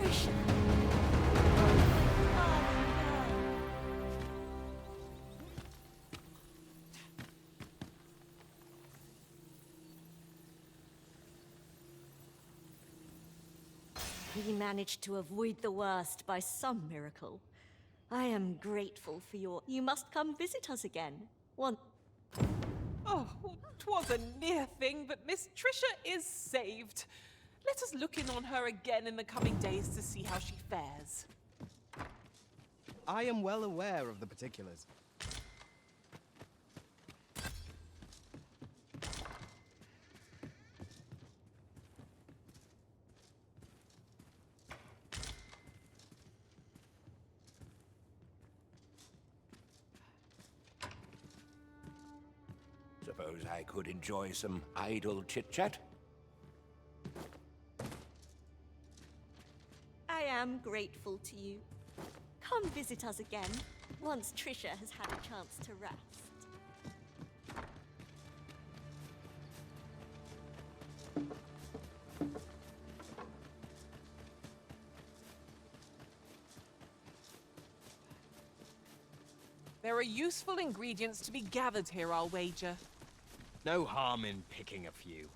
Trisha. We managed to avoid the worst by some miracle. I am grateful for your... You must come visit us again. Oh, 'twas a near thing, but Miss Trisha is saved. Let us look in on her again in the coming days to see how she fares. I am well aware of the particulars. Suppose I could enjoy some idle chit-chat? I am grateful to you. Come visit us again, once Trisha has had a chance to rest. There are useful ingredients to be gathered here, I'll wager. No harm in picking a few.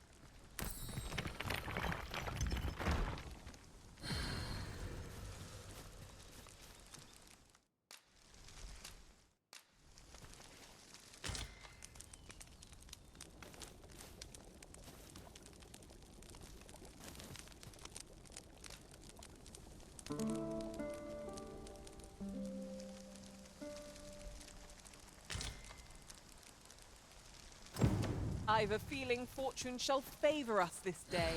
I've a feeling fortune shall favor us this day.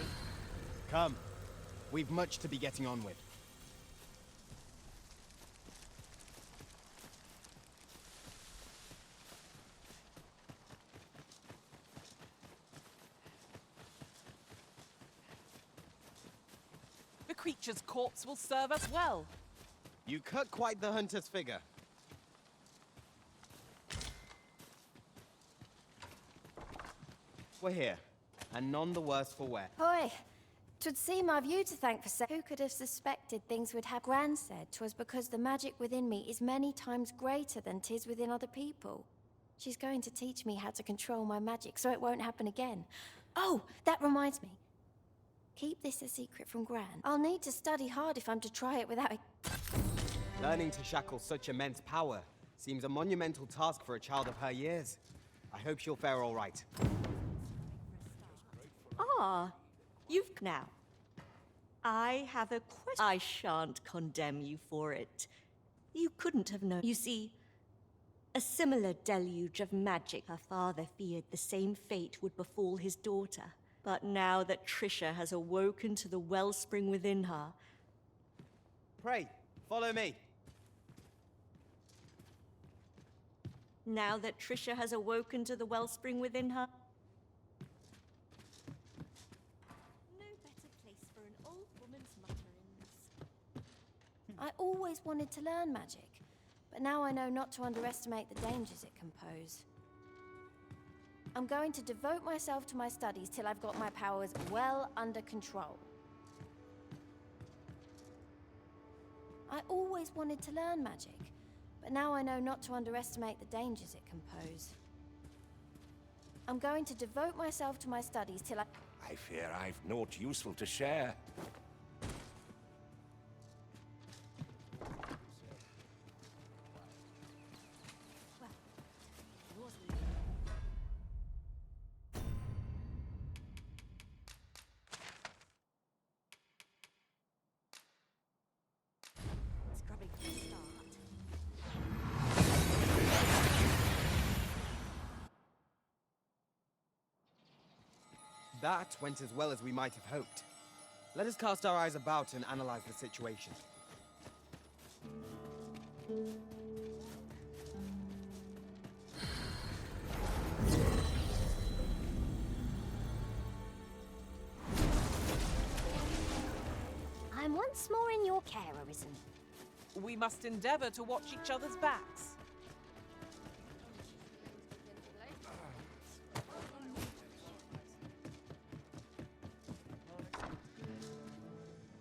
Come. We've much to be getting on with. The creature's corpse will serve us well. You cut quite the hunter's figure. We're here, and none the worse for wear. Oi! 'Twould seem I've you to thank for who could have suspected things would have. Gran said 'twas because the magic within me is many times greater than 'tis within other people. She's going to teach me how to control my magic so it won't happen again. Oh, that reminds me. Keep this a secret from Gran. I'll need to study hard if I'm to try it without... Learning to shackle such immense power seems a monumental task for a child of her years. I hope she'll fare all right. Ah, you've now. I have a question. I shan't condemn you for it. You couldn't have known. You see, a similar deluge of magic. Her father feared the same fate would befall his daughter. But now that Trisha has awoken to the wellspring within her... Pray, follow me. Now that Trisha has awoken to the wellspring within her... No better place for an old woman's mutterings. I always wanted to learn magic, but now I know not to underestimate the dangers it can pose. I'm going to devote myself to my studies till I've got my powers well under control. I always wanted to learn magic, but now I know not to underestimate the dangers it can pose. I'm going to devote myself to my studies till I fear I've naught useful to share. Scrubbing for a start. That went as well as we might have hoped. Let us cast our eyes about and analyze the situation. I'm once more in your care, Arisen. We must endeavor to watch each other's backs.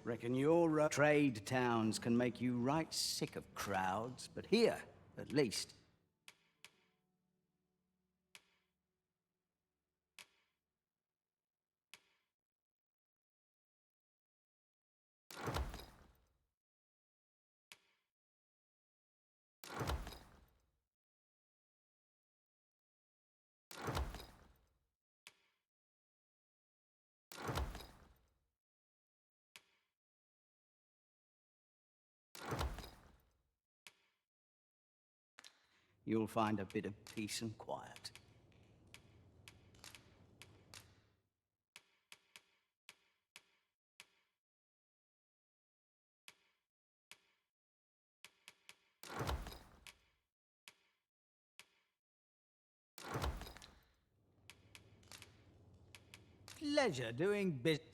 Reckon your trade towns can make you right sick of crowds, but here, at least. You'll find a bit of peace and quiet. Pleasure doing business.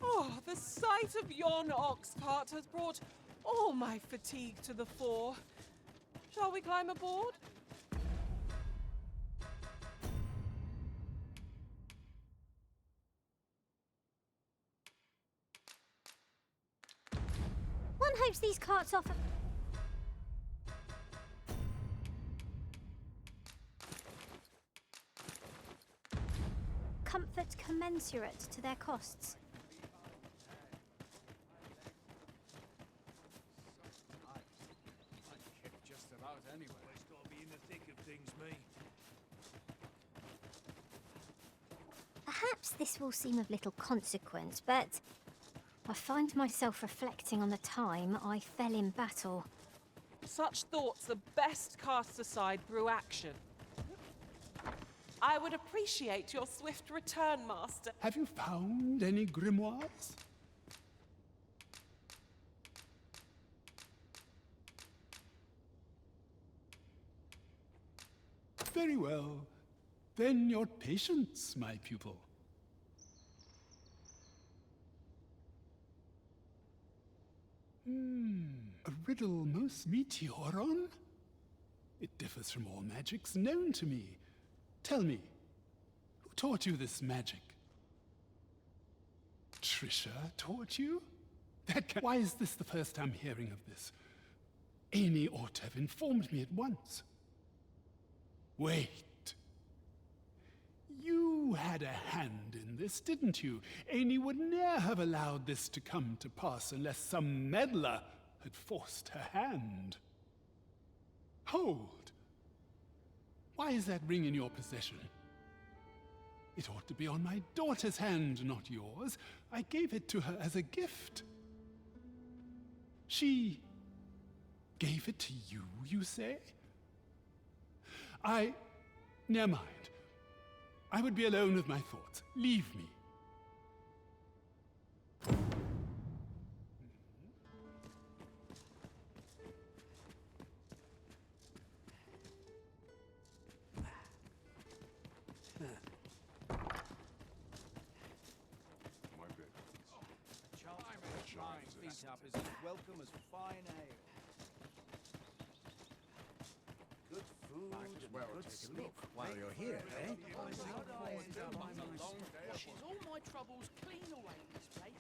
Oh, the sight of yon ox cart has brought all my fatigue to the fore. Shall we climb aboard? One hopes these carts offer comfort commensurate to their costs. Perhaps this will seem of little consequence, but I find myself reflecting on the time I fell in battle. Such thoughts are best cast aside through action. I would appreciate your swift return, Master. Have you found any grimoires? Very well. Then your patience, my pupil. A riddle most meteoron? It differs from all magics known to me. Tell me, who taught you this magic? Trisha taught you? Why is this the first I'm hearing of this? Amy ought to have informed me at once. Wait. You had a hand in this, didn't you? Amy would ne'er have allowed this to come to pass unless some meddler had forced her hand. Hold! Why is that ring in your possession? It ought to be on my daughter's hand, not yours. I gave it to her as a gift. She gave it to you, you say? Never mind. I would be alone with my thoughts. Leave me. Up is as welcome as fine ale. Good food and good sleep while you're here, eh? She's all my troubles clean away in this place.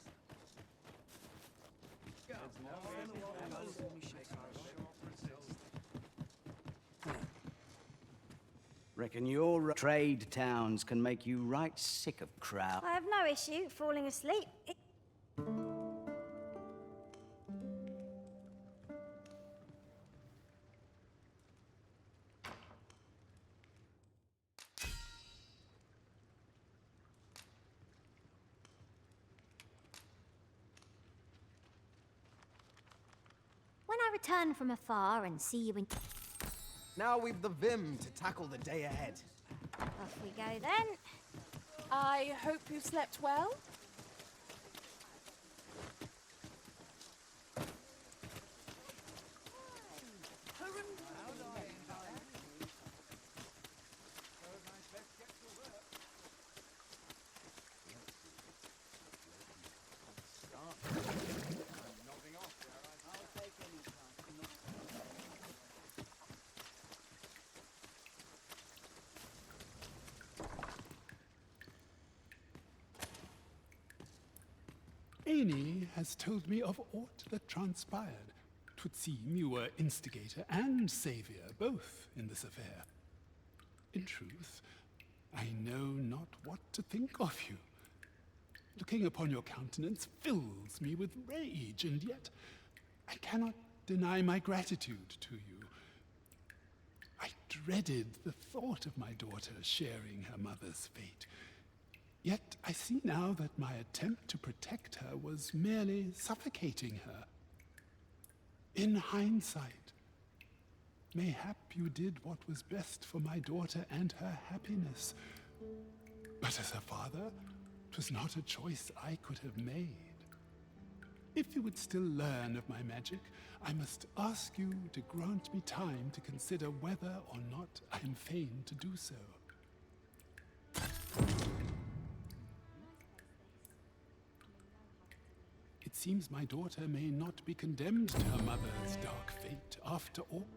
Reckon your trade towns can make you right sick of crowd. I have no issue falling asleep. When I return from afar and see you in... Now we've the vim to tackle the day ahead. Off we go then. I hope you slept well. Amy has told me of aught that transpired. 'Twould seem you were instigator and savior, both in this affair. In truth, I know not what to think of you. Looking upon your countenance fills me with rage, and yet I cannot deny my gratitude to you. I dreaded the thought of my daughter sharing her mother's fate. Yet I see now that my attempt to protect her was merely suffocating her. In hindsight, mayhap you did what was best for my daughter and her happiness. But as a father, 'twas not a choice I could have made. If you would still learn of my magic, I must ask you to grant me time to consider whether or not I am fain to do so. It seems my daughter may not be condemned to her mother's dark fate after all.